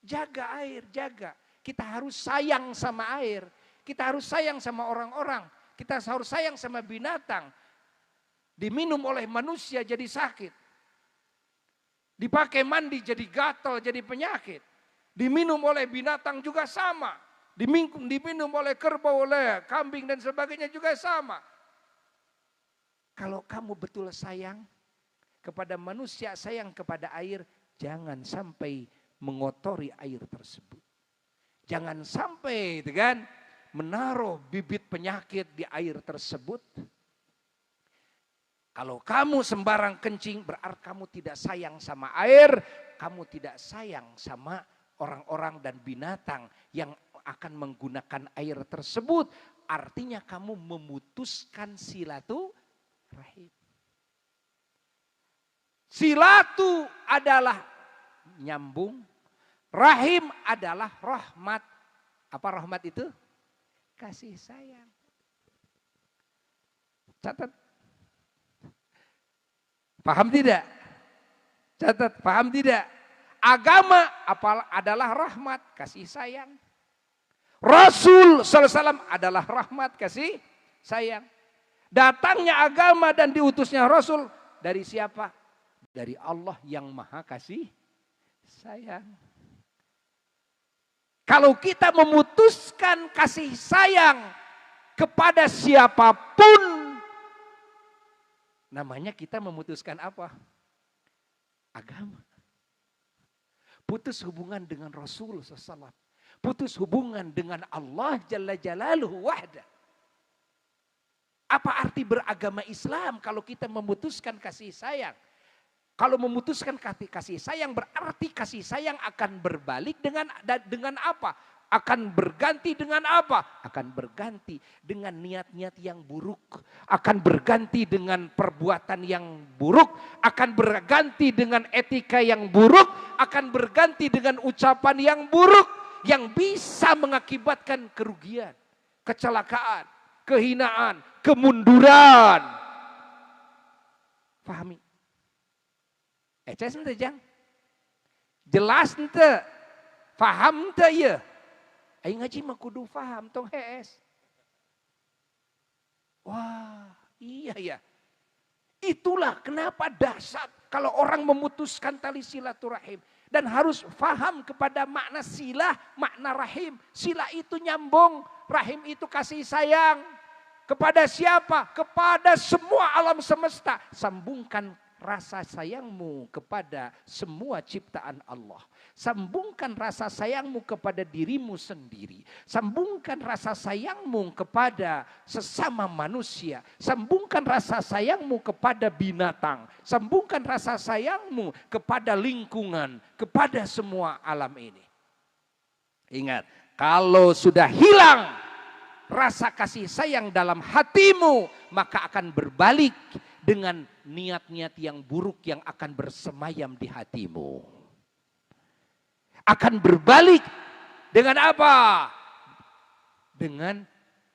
Jaga air, jaga. Kita harus sayang sama air. Kita harus sayang sama orang-orang. Kita harus sayang sama binatang. Diminum oleh manusia jadi sakit. Dipakai mandi jadi gatal, jadi penyakit. Diminum oleh binatang juga sama. Diminum oleh kerbau, oleh kambing dan sebagainya juga sama. Kalau kamu betul sayang kepada manusia, sayang kepada air, jangan sampai mengotori air tersebut. Jangan sampai, itu kan, menaruh bibit penyakit di air tersebut. Kalau kamu sembarang kencing berarti kamu tidak sayang sama air, kamu tidak sayang sama orang-orang dan binatang yang akan menggunakan air tersebut. Artinya kamu memutuskan silaturahim. Silatu adalah nyambung, rahim adalah rahmat. Apa rahmat itu? Kasih sayang. Catat. Paham tidak? Catat, paham tidak? Agama adalah rahmat, kasih sayang. Rasul SAW adalah rahmat, kasih sayang. Datangnya agama dan diutusnya Rasul dari siapa? Dari Allah yang maha kasih sayang. Kalau kita memutuskan kasih sayang kepada siapapun, namanya kita memutuskan apa? Agama. Putus hubungan dengan Rasul SAW. Putus hubungan dengan Allah Jalla Jalaluhu wahda. Apa arti beragama Islam kalau kita memutuskan kasih sayang? Kalau memutuskan kasih sayang berarti kasih sayang akan berbalik dengan apa? Akan berganti dengan apa? Akan berganti dengan niat-niat yang buruk. Akan berganti dengan perbuatan yang buruk. Akan berganti dengan etika yang buruk. Akan berganti dengan ucapan yang buruk. Yang bisa mengakibatkan kerugian, kecelakaan, kehinaan, kemunduran. Pahami? Eces ente jang? Jelas ente? Faham ente ya? Ayo ngaji mah kudu faham tong hees. Wah, iya ya. Itulah kenapa dahsyat kalau orang memutuskan tali silaturahim. Dan harus faham kepada makna silah, makna rahim. Silah itu nyambung, rahim itu kasih sayang. Kepada siapa? Kepada semua alam semesta. Sambungkan rasa sayangmu kepada semua ciptaan Allah. Sambungkan rasa sayangmu kepada dirimu sendiri. Sambungkan rasa sayangmu kepada sesama manusia. Sambungkan rasa sayangmu kepada binatang. Sambungkan rasa sayangmu kepada lingkungan. Kepada semua alam ini. Ingat, kalau sudah hilang rasa kasih sayang dalam hatimu, maka akan berbalik dengan niat-niat yang buruk yang akan bersemayam di hatimu. Akan berbalik dengan apa? Dengan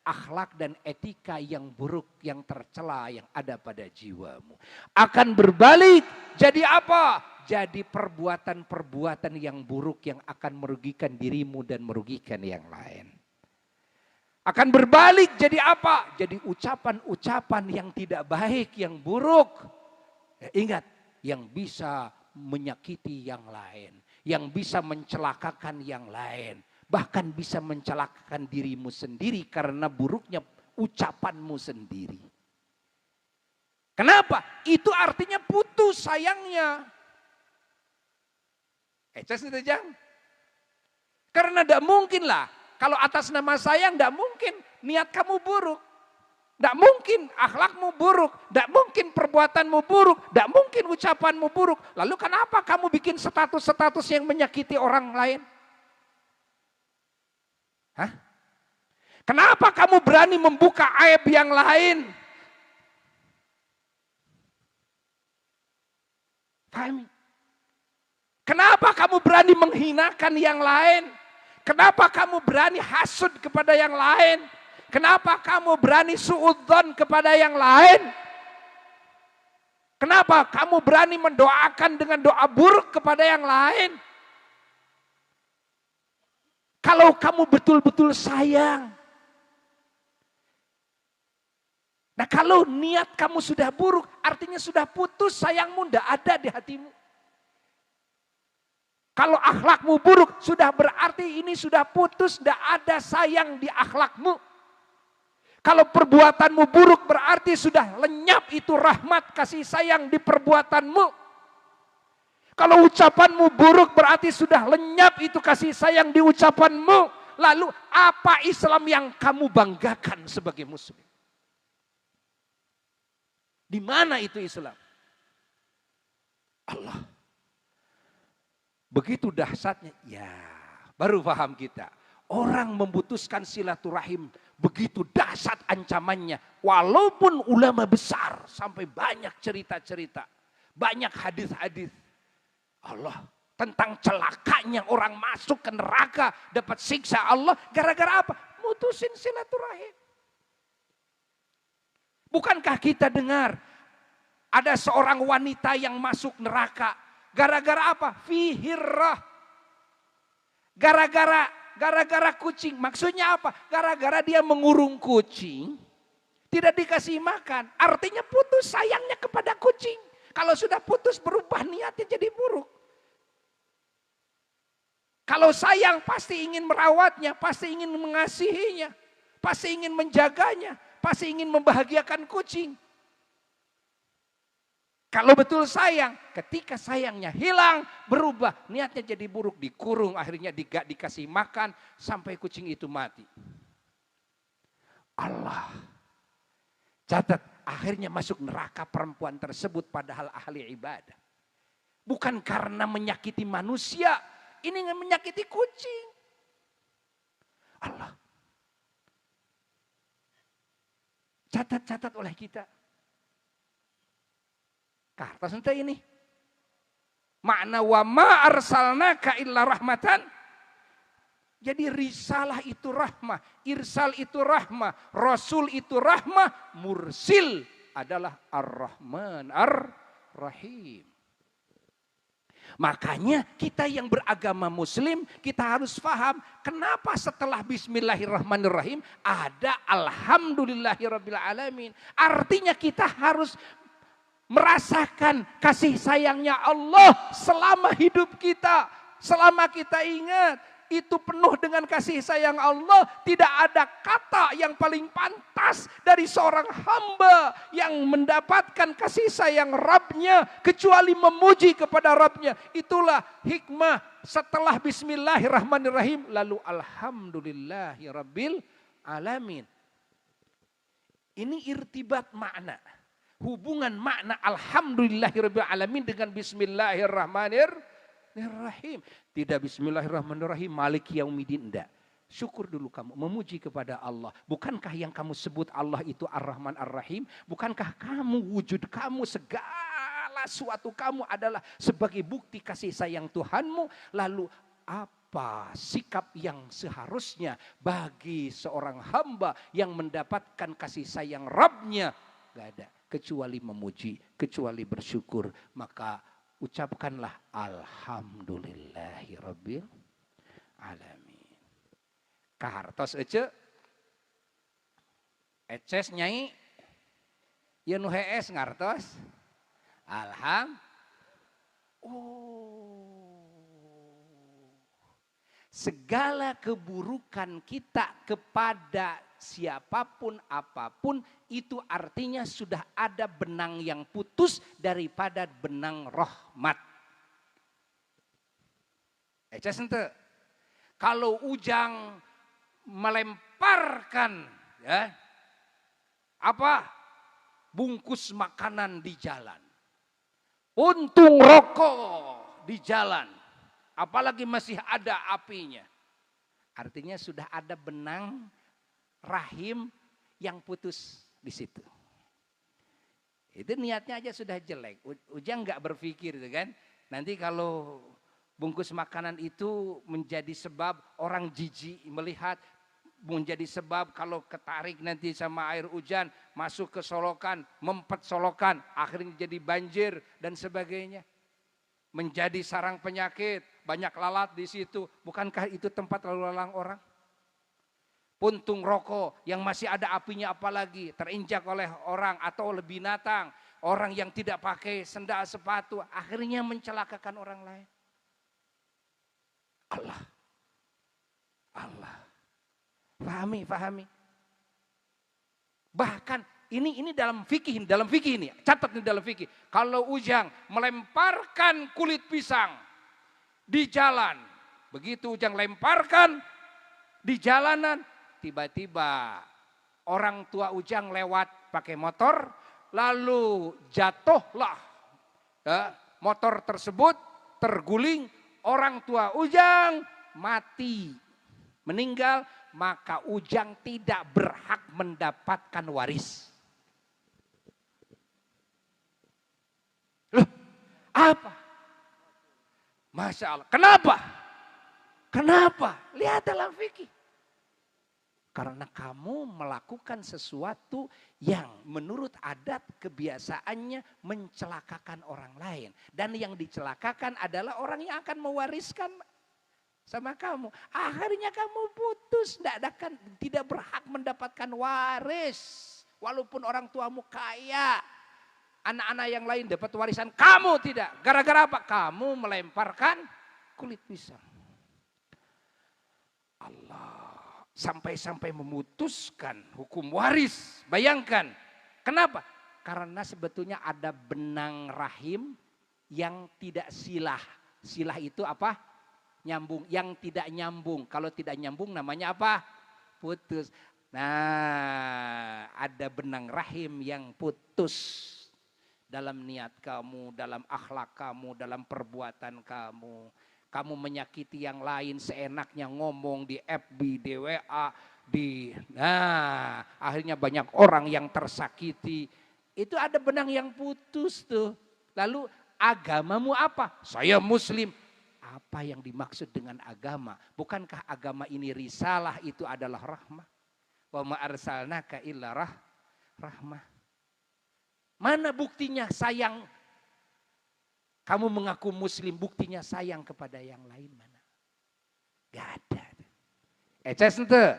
akhlak dan etika yang buruk, yang tercela, yang ada pada jiwamu. Akan berbalik jadi apa? Jadi perbuatan-perbuatan yang buruk yang akan merugikan dirimu dan merugikan yang lain. Akan berbalik jadi apa? Jadi ucapan-ucapan yang tidak baik, yang buruk. Ya, ingat, yang bisa menyakiti yang lain. Yang bisa mencelakakan yang lain. Bahkan bisa mencelakakan dirimu sendiri karena buruknya ucapanmu sendiri. Kenapa? Itu artinya putus sayangnya. Eces itu jang. Karena tidak mungkin lah. Kalau atas nama sayang tidak mungkin niat kamu buruk. Tidak mungkin akhlakmu buruk. Tidak mungkin perbuatanmu buruk. Tidak mungkin ucapanmu buruk. Lalu kenapa kamu bikin status-status yang menyakiti orang lain? Hah? Kenapa kamu berani membuka aib yang lain? Pahami? Kenapa kamu berani menghinakan yang lain? Kenapa kamu berani hasud kepada yang lain? Kenapa kamu berani suudzon kepada yang lain? Kenapa kamu berani mendoakan dengan doa buruk kepada yang lain? Kalau kamu betul-betul sayang. Nah kalau niat kamu sudah buruk, artinya sudah putus, sayangmu tidak ada di hatimu. Kalau akhlakmu buruk, sudah berarti ini sudah putus, tidak ada sayang di akhlakmu. Kalau perbuatanmu buruk berarti sudah lenyap itu rahmat kasih sayang di perbuatanmu. Kalau ucapanmu buruk berarti sudah lenyap itu kasih sayang di ucapanmu. Lalu apa Islam yang kamu banggakan sebagai muslim? Di mana itu Islam? Allah. Begitu dahsyatnya, ya baru paham kita. Orang memutuskan silaturahim begitu dahsyat ancamannya. Walaupun ulama besar sampai banyak cerita-cerita. Banyak hadis-hadis. Allah tentang celakanya orang masuk ke neraka. Dapat siksa Allah. Gara-gara apa? Mutusin silaturahim. Bukankah kita dengar ada seorang wanita yang masuk neraka. Gara-gara apa? Fihirrah. Gara-gara kucing. Maksudnya apa? Gara-gara dia mengurung kucing, tidak dikasih makan. Artinya putus sayangnya kepada kucing. Kalau sudah putus berubah niatnya jadi buruk. Kalau sayang pasti ingin merawatnya, pasti ingin mengasihinya, pasti ingin menjaganya, pasti ingin membahagiakan kucing. Kalau betul sayang, ketika sayangnya hilang, berubah, niatnya jadi buruk, dikurung, akhirnya gak dikasih makan, sampai kucing itu mati. Allah, catat, akhirnya masuk neraka perempuan tersebut padahal ahli ibadah. Bukan karena menyakiti manusia, ini menyakiti kucing. Allah. Catat oleh kita. Kartas ente ini. Makna wa ma arsalnaka illa rahmatan. Jadi risalah itu rahmah, irsal itu rahmah, rasul itu rahmah, mursil adalah ar-Rahman ar-Rahim. Makanya kita yang beragama muslim, kita harus paham kenapa setelah bismillahirrahmanirrahim ada alhamdulillahirrabbilalamin. Artinya kita harus merasakan kasih sayangnya Allah selama hidup kita. Selama kita ingat itu penuh dengan kasih sayang Allah. Tidak ada kata yang paling pantas dari seorang hamba yang mendapatkan kasih sayang Rabbnya kecuali memuji kepada Rabbnya. Itulah hikmah setelah bismillahirrahmanirrahim lalu alhamdulillahirabbil alamin. Ini irtibat makna. Hubungan makna alhamdulillahirabbil alamin dengan bismillahirrahmanirrahim. Tidak bismillahirrahmanirrahim maliki yaumiddin, enggak. Syukur dulu kamu, memuji kepada Allah. Bukankah yang kamu sebut Allah itu Ar-Rahman Ar-Rahim? Bukankah kamu, wujud kamu, segala suatu kamu adalah sebagai bukti kasih sayang Tuhanmu? Lalu apa sikap yang seharusnya bagi seorang hamba yang mendapatkan kasih sayang Rabbnya? Gak ada, kecuali memuji, kecuali bersyukur. Maka ucapkanlah alhamdulillahirabbil alamin. Kahartos ece eces nyai ya nu hees ngartos segala keburukan kita kepada siapapun apapun itu artinya sudah ada benang yang putus daripada benang rahmat. Eces ente. Kalau Ujang melemparkan ya apa bungkus makanan di jalan, untung rokok di jalan, apalagi masih ada apinya, artinya sudah ada benang rahim yang putus di situ. Itu niatnya aja sudah jelek. Ujang nggak berpikir gitu kan. Nanti kalau bungkus makanan itu menjadi sebab orang jijik melihat, menjadi sebab kalau ketarik nanti sama air hujan masuk ke solokan, mempet solokan, akhirnya jadi banjir dan sebagainya. Menjadi sarang penyakit, banyak lalat di situ. Bukankah itu tempat lalu lalang orang? Puntung rokok yang masih ada apinya apalagi terinjak oleh orang atau oleh binatang. Orang yang tidak pakai sendal sepatu akhirnya mencelakakan orang lain. Allah. Fahami. Bahkan ini dalam fikih ini. Catat ini dalam fikih. Kalau Ujang melemparkan kulit pisang di jalan. Begitu Ujang lemparkan di jalanan. Tiba-tiba orang tua Ujang lewat pakai motor, lalu jatuhlah motor tersebut, terguling, orang tua Ujang mati, meninggal, maka Ujang tidak berhak mendapatkan waris. Loh, apa? Masya Allah. Kenapa? Lihat dalam fikih. Karena kamu melakukan sesuatu yang menurut adat kebiasaannya mencelakakan orang lain. Dan yang dicelakakan adalah orang yang akan mewariskan sama kamu. Akhirnya kamu putus, tidak berhak mendapatkan waris. Walaupun orang tuamu kaya, anak-anak yang lain dapat warisan, kamu tidak. Gara-gara apa? Kamu melemparkan kulit pisang. Allah. Sampai-sampai memutuskan hukum waris. Bayangkan. Kenapa? Karena sebetulnya ada benang rahim yang tidak silah. Silah itu apa? Nyambung. Yang tidak nyambung. Kalau tidak nyambung namanya apa? Putus. Nah, ada benang rahim yang putus. Dalam niat kamu, dalam akhlak kamu, dalam perbuatan kamu. Kamu menyakiti yang lain seenaknya ngomong di FB, di WA, akhirnya banyak orang yang tersakiti. Itu ada benang yang putus tuh. Lalu agamamu apa? Saya Muslim. Apa yang dimaksud dengan agama? Bukankah agama ini risalah itu adalah rahmah? Wa ma arsalnaka illa rahmah. Mana buktinya sayang? Kamu mengaku Muslim, buktinya sayang kepada yang lain mana? Gak ada. Eces ente.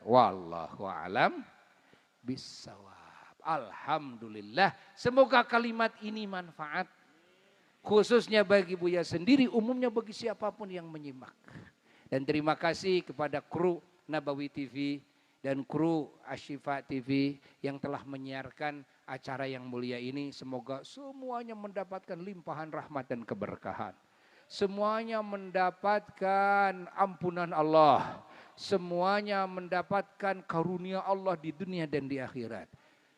Wallahu a'lam bissawab. Alhamdulillah. Semoga kalimat ini manfaat. Khususnya bagi Buya sendiri, umumnya bagi siapapun yang menyimak. Dan terima kasih kepada kru Nabawi TV dan kru Asyifa TV yang telah menyiarkan acara yang mulia ini. Semoga semuanya mendapatkan limpahan rahmat dan keberkahan. Semuanya mendapatkan ampunan Allah. Semuanya mendapatkan karunia Allah di dunia dan di akhirat.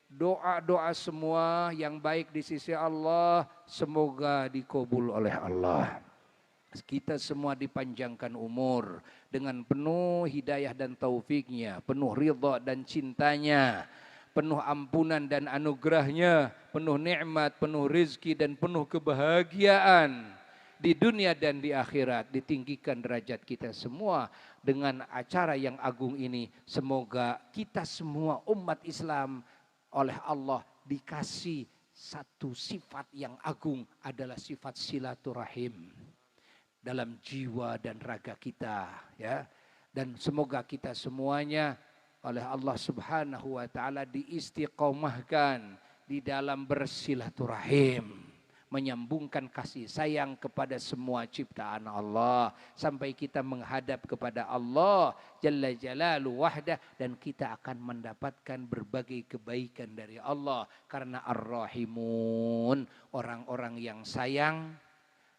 Doa-doa semua yang baik di sisi Allah semoga dikabul oleh Allah. Kita semua dipanjangkan umur dengan penuh hidayah dan taufiknya, penuh ridha dan cintanya, penuh ampunan dan anugerahnya, penuh nikmat, penuh rizki dan penuh kebahagiaan di dunia dan di akhirat. Ditinggikan derajat kita semua dengan acara yang agung ini. Semoga kita semua umat Islam oleh Allah dikasih satu sifat yang agung, adalah sifat silaturahim dalam jiwa dan raga kita, ya. Dan semoga kita semuanya oleh Allah Subhanahu wa taala diistiqomahkan di dalam bersilaturahim, menyambungkan kasih sayang kepada semua ciptaan Allah sampai kita menghadap kepada Allah Jalla Jalaluhu wahdah, dan kita akan mendapatkan berbagai kebaikan dari Allah karena Ar-Rahimun, orang-orang yang sayang,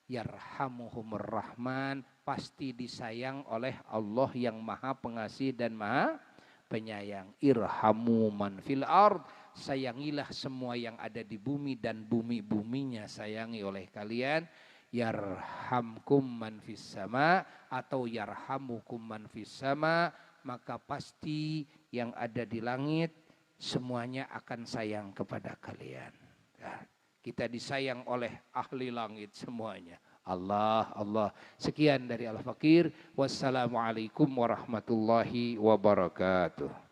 yarhamuhumur rahman, pasti disayang oleh Allah yang Maha Pengasih dan Maha Penyayang. Irhamu man fil ard, sayangilah semua yang ada di bumi dan bumi-buminya sayangi oleh kalian. Yarhamkum man fis sama, atau yarhamukum man fis sama, maka pasti yang ada di langit semuanya akan sayang kepada kalian. Ya. Kita disayang oleh ahli langit semuanya. Allah, Allah. Sekian dari Al-Fakir. Wassalamualaikum warahmatullahi wabarakatuh.